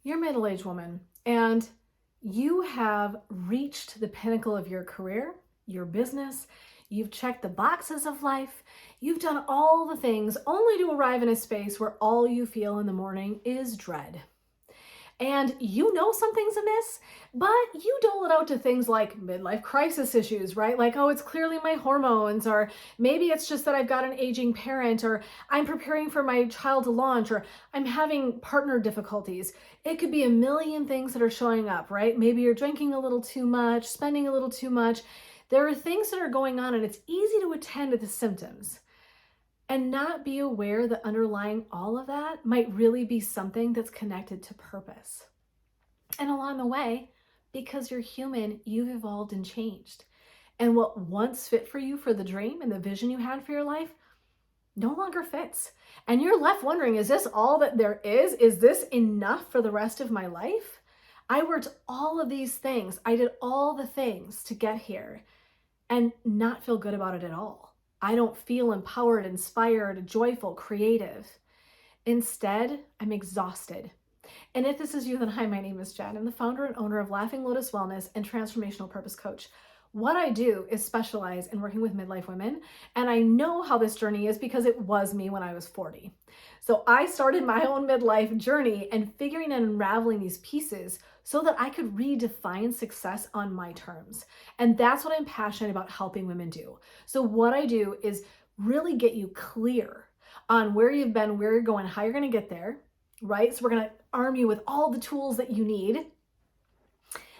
You're a middle-aged woman and you have reached the pinnacle of your career, your business. You've checked the boxes of life. You've done all the things only to arrive in a space where all you feel in the morning is dread. And you know something's amiss, but you dole it out to things like midlife crisis issues, right? Like, oh, it's clearly my hormones, or maybe it's just that I've got an aging parent, or I'm preparing for my child to launch, or I'm having partner difficulties. It could be a million things that are showing up, right? Maybe you're drinking a little too much, spending a little too much. There are things that are going on, and it's easy to attend to the symptoms and not be aware that underlying all of that might really be something that's connected to purpose. And along the way, because you're human, you've evolved and changed. And what once fit for you for the dream and the vision you had for your life no longer fits. And you're left wondering, is this all that there is? Is this enough for the rest of my life? I worked all of these things. I did all the things to get here and not feel good about it at all. I don't feel empowered, inspired, joyful, creative. Instead, I'm exhausted. And if this is you, then hi, my name is Jen. I'm the founder and owner of Laughing Lotus Wellness and Transformational Purpose Coach. What I do is specialize in working with midlife women, and I know how this journey is because it was me when I was 40. So I started my own midlife journey and figuring and unraveling these pieces so that I could redefine success on my terms. And that's what I'm passionate about helping women do. So what I do is really get you clear on where you've been, where you're going, how you're going to get there, right? So we're going to arm you with all the tools that you need.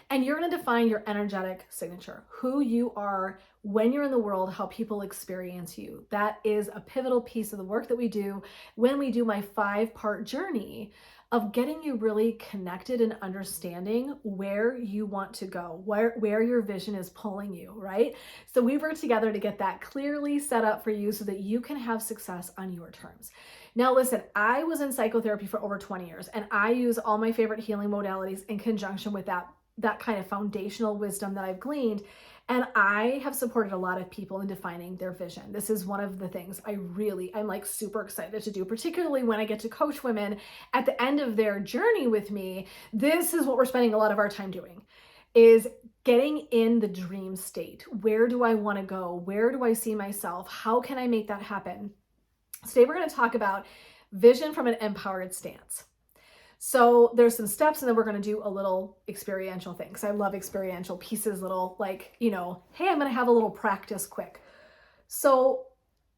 And you're going to define your energetic signature, who you are when you're in the world, how people experience you. That is a pivotal piece of the work that we do when we do my 5-part journey of getting you really connected and understanding where you want to go, where your vision is pulling you, right? So we work together to get that clearly set up for you so that you can have success on your terms. Now, listen, I was in psychotherapy for over 20 years, and I use all my favorite healing modalities in conjunction with that kind of foundational wisdom that I've gleaned. And I have supported a lot of people in defining their vision. This is one of the things I'm like super excited to do, particularly when I get to coach women at the end of their journey with me. This is what we're spending a lot of our time doing, is getting in the dream state. Where do I want to go? Where do I see myself? How can I make that happen? Today, we're going to talk about vision from an empowered stance. So there's some steps, and then we're going to do a little experiential thing, because I love experiential pieces, little like, hey, I'm going to have a little practice quick. So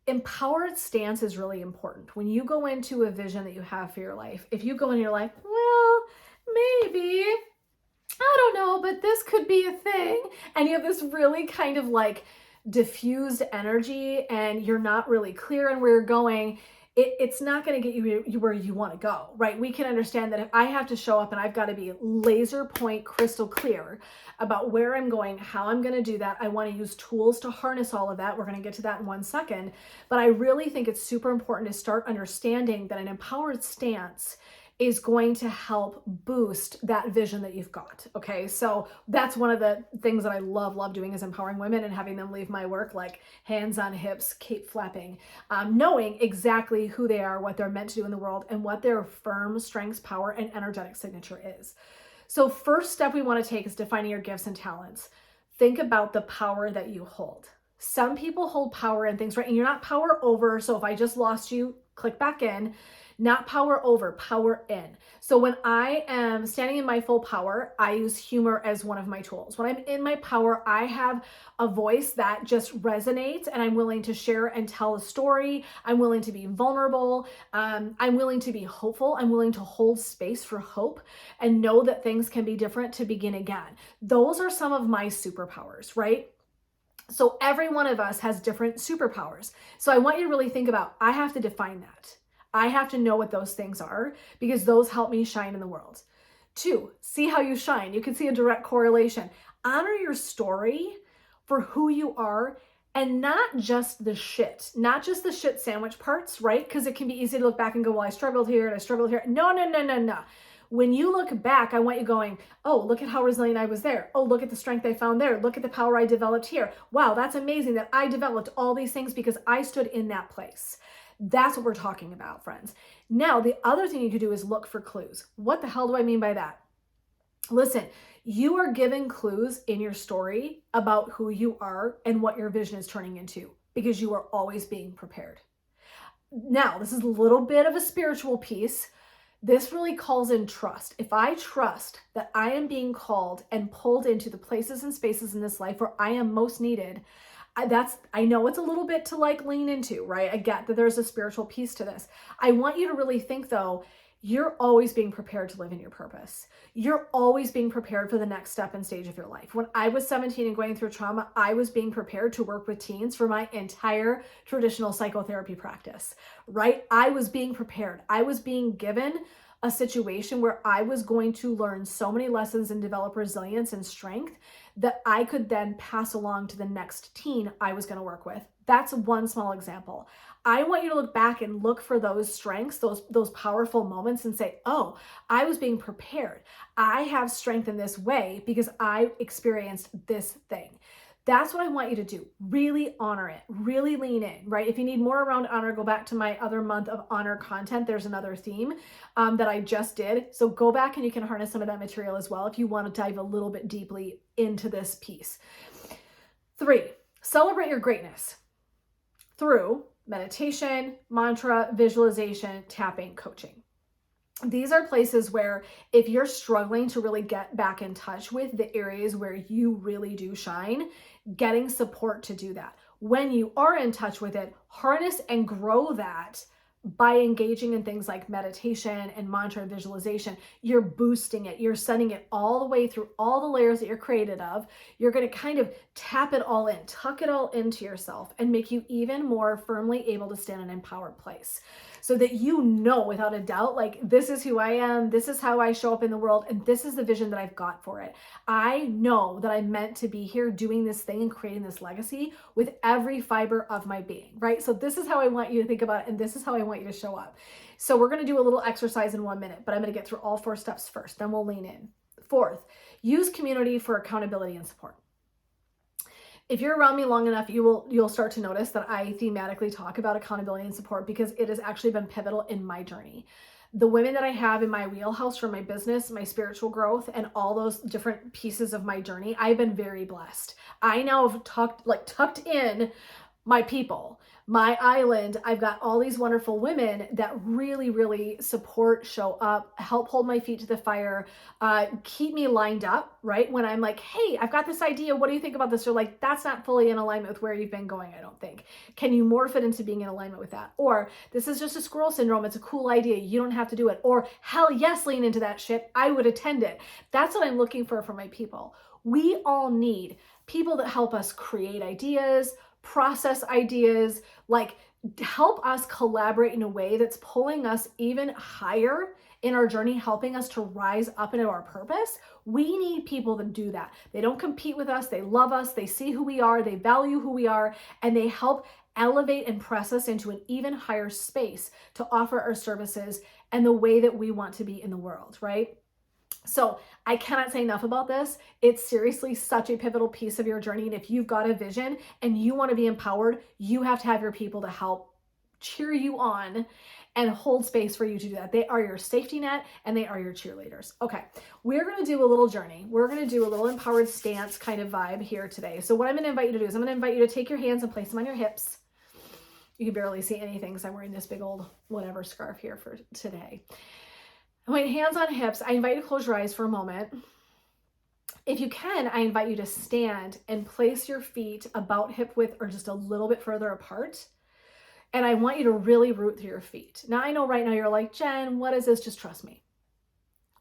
empowered stance is really important. When you go into a vision that you have for your life, if you go in, you're like, well, maybe, I don't know, but this could be a thing. And you have this really kind of like diffused energy and you're not really clear on where you're going. It's not going to get you where you want to go, right? We can understand that if I have to show up and I've got to be laser point crystal clear about where I'm going, how I'm going to do that. I want to use tools to harness all of that. We're going to get to that in 1 second. But I really think it's super important to start understanding that an empowered stance is going to help boost that vision that you've got. Okay. So that's one of the things that I love doing, is empowering women and having them leave my work like hands on hips, cape flapping, knowing exactly who they are, what they're meant to do in the world, and what their firm strengths, power, and energetic signature is. So first step we want to take is defining your gifts and talents. Think about the power that you hold. Some people hold power in things, right? And you're not power over. So if I just lost you, click back in. Not power over, power in. So when I am standing in my full power, I use humor as one of my tools. When I'm in my power, I have a voice that just resonates, and I'm willing to share and tell a story. I'm willing to be vulnerable. I'm willing to be hopeful. I'm willing to hold space for hope and know that things can be different to begin again. Those are some of my superpowers, right? So every one of us has different superpowers. So I want you to really think about, I have to define that. I have to know what those things are, because those help me shine in the world. 2, see how you shine. You can see a direct correlation. Honor your story for who you are, and not just the shit, not just the shit sandwich parts, right? Because it can be easy to look back and go, well, I struggled here and I struggled here. No. When you look back, I want you going, oh, look at how resilient I was there. Oh, look at the strength I found there. Look at the power I developed here. Wow, that's amazing that I developed all these things because I stood in that place. That's what we're talking about, friends. Now, the other thing you could do is look for clues. What the hell do I mean by that? Listen, you are giving clues in your story about who you are and what your vision is turning into because you are always being prepared. Now, this is a little bit of a spiritual piece. This really calls in trust. If I trust that I am being called and pulled into the places and spaces in this life where I am most needed, I know it's a little bit to like lean into, right? I get that there's a spiritual piece to this. I want you to really think though, you're always being prepared to live in your purpose. You're always being prepared for the next step and stage of your life. When I was 17 and going through trauma, I was being prepared to work with teens for my entire traditional psychotherapy practice, right? I was being prepared. I was being given a situation where I was going to learn so many lessons and develop resilience and strength that I could then pass along to the next teen I was going to work with. That's one small example. I want you to look back and look for those strengths, those powerful moments and say, oh, I was being prepared. I have strength in this way because I experienced this thing. That's what I want you to do. Really honor it, really lean in, right? If you need more around honor, go back to my other month of honor content. There's another theme that I just did. So go back and you can harness some of that material as well if you want to dive a little bit deeply into this piece. 3, celebrate your greatness through meditation, mantra, visualization, tapping, coaching. These are places where if you're struggling to really get back in touch with the areas where you really do shine, getting support to do that. When you are in touch with it, harness and grow that by engaging in things like meditation and mantra and visualization. You're boosting it. You're sending it all the way through all the layers that you're created of. You're going to kind of tap it all in, tuck it all into yourself and make you even more firmly able to stand in an empowered place. So that you know without a doubt, like, this is who I am, this is how I show up in the world, and this is the vision that I've got for it. I know that I'm meant to be here doing this thing and creating this legacy with every fiber of my being, right? So this is how I want you to think about it, and this is how I want you to show up. So we're going to do a little exercise in 1 minute, but I'm going to get through all 4 steps first, then we'll lean in. 4th, use community for accountability and support. If you're around me long enough, you'll start to notice that I thematically talk about accountability and support because it has actually been pivotal in my journey. The women that I have in my wheelhouse for my business, my spiritual growth, and all those different pieces of my journey, I've been very blessed. I now have tucked in my people, my island. I've got all these wonderful women that really, really support, show up, help hold my feet to the fire, keep me lined up, right? When I'm like, hey, I've got this idea. What do you think about this? They're like, that's not fully in alignment with where you've been going, I don't think. Can you morph it into being in alignment with that? Or this is just a squirrel syndrome. It's a cool idea. You don't have to do it. Or hell yes, lean into that shit. I would attend it. That's what I'm looking for my people. We all need people that help us create ideas, process ideas, like help us collaborate in a way that's pulling us even higher in our journey, helping us to rise up into our purpose. We need people to do that. They don't compete with us. They love us. They see who we are. They value who we are, and they help elevate and press us into an even higher space to offer our services and the way that we want to be in the world, right? So I cannot say enough about this. It's seriously such a pivotal piece of your journey. And if you've got a vision and you want to be empowered, you have to have your people to help cheer you on and hold space for you to do that. They are your safety net and they are your cheerleaders. Okay, we're going to do a little journey. We're going to do a little empowered stance kind of vibe here today. So what I'm going to invite you to do is I'm going to invite you to take your hands and place them on your hips. You can barely see anything because I'm wearing this big old whatever scarf here for today. I want hands on hips. I invite you to close your eyes for a moment. If you can, I invite you to stand and place your feet about hip width or just a little bit further apart. And I want you to really root through your feet. Now, I know right now you're like, Jen, what is this? Just trust me.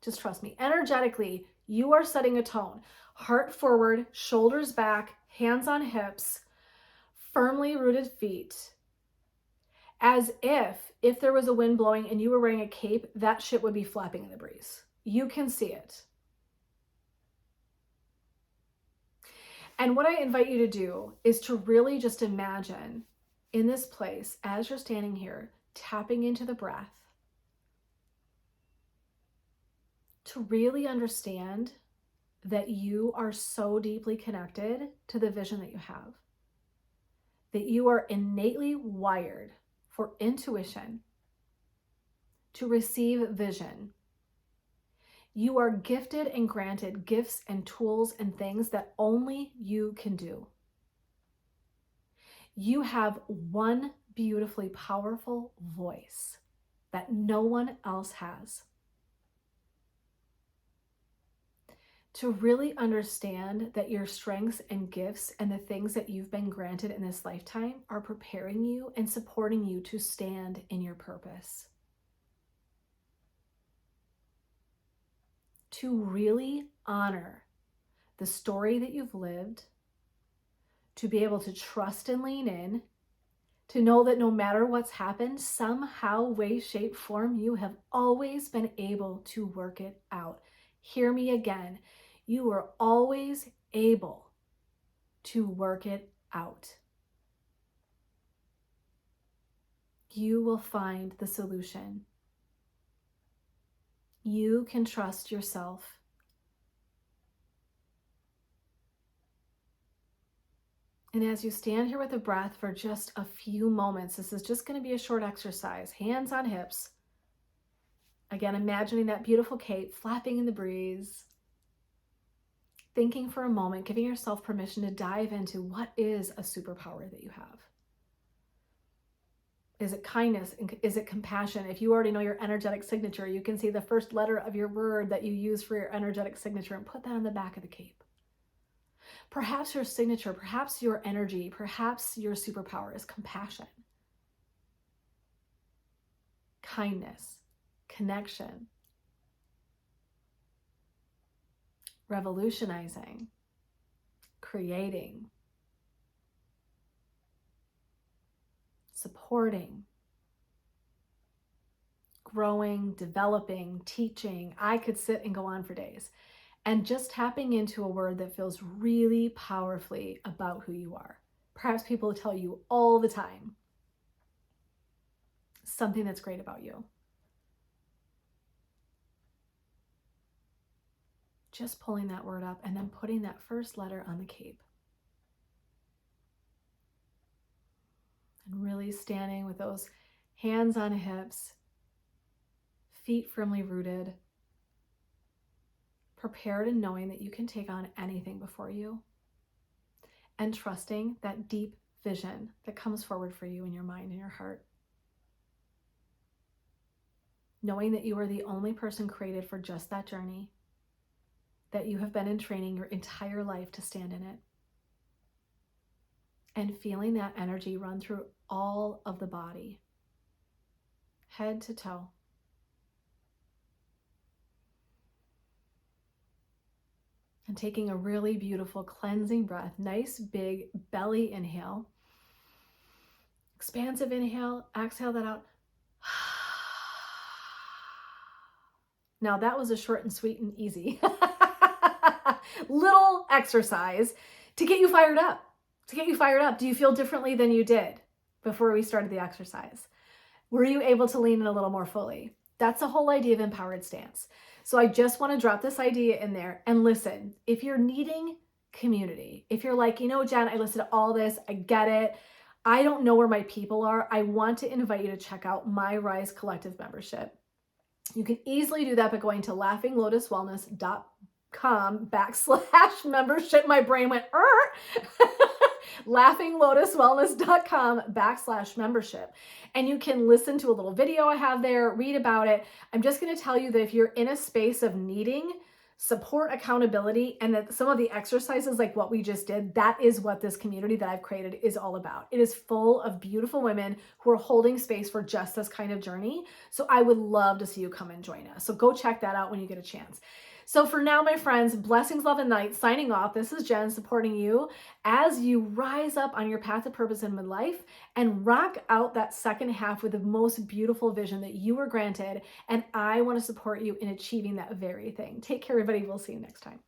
Just trust me. Energetically, you are setting a tone. Heart forward, shoulders back, hands on hips, firmly rooted feet. As if there was a wind blowing and you were wearing a cape, that shit would be flapping in the breeze. You can see it. And what I invite you to do is to really just imagine in this place, as you're standing here, tapping into the breath, to really understand that you are so deeply connected to the vision that you have, that you are innately wired for intuition, to receive vision. You are gifted and granted gifts and tools and things that only you can do. You have one beautifully powerful voice that no one else has. To really understand that your strengths and gifts and the things that you've been granted in this lifetime are preparing you and supporting you to stand in your purpose. To really honor the story that you've lived, to be able to trust and lean in, to know that no matter what's happened, somehow, way, shape, form, you have always been able to work it out. Hear me again. You are always able to work it out. You will find the solution. You can trust yourself. And as you stand here with a breath for just a few moments, this is just going to be a short exercise, hands on hips. Again, imagining that beautiful cape flapping in the breeze. Thinking for a moment, giving yourself permission to dive into what is a superpower that you have. Is it kindness? Is it compassion? If you already know your energetic signature, you can see the first letter of your word that you use for your energetic signature and put that on the back of the cape. Perhaps your signature, perhaps your energy, perhaps your superpower is compassion, kindness, connection, revolutionizing, creating, supporting, growing, developing, teaching. I could sit and go on for days. And just tapping into a word that feels really powerfully about who you are. Perhaps people tell you all the time something that's great about you. Just pulling that word up and then putting that first letter on the cape. And really standing with those hands on hips, feet firmly rooted, prepared and knowing that you can take on anything before you, and trusting that deep vision that comes forward for you in your mind and your heart. Knowing that you are the only person created for just that journey, that you have been in training your entire life to stand in it. And feeling that energy run through all of the body, head to toe. And taking a really beautiful cleansing breath, nice big belly inhale, expansive inhale, exhale that out. Now that was a short and sweet and easy little exercise to get you fired up, Do you feel differently than you did before we started the exercise? Were you able to lean in a little more fully? That's the whole idea of empowered stance. So I just want to drop this idea in there. And listen, if you're needing community, if you're like, Jen, I listened to all this, I get it. I don't know where my people are. I want to invite you to check out my Rise Collective membership. You can easily do that by going to laughinglotuswellness.com/membership. My brain went, laughinglotuswellness.com/membership. And you can listen to a little video I have there, read about it. I'm just going to tell you that if you're in a space of needing support, accountability, and that some of the exercises like what we just did, that is what this community that I've created is all about. It is full of beautiful women who are holding space for just this kind of journey. So I would love to see you come and join us. So go check that out when you get a chance. So for now, my friends, blessings, love, and light, signing off. This is Jen supporting you as you rise up on your path of purpose in midlife and rock out that second half with the most beautiful vision that you were granted. And I want to support you in achieving that very thing. Take care, everybody. We'll see you next time.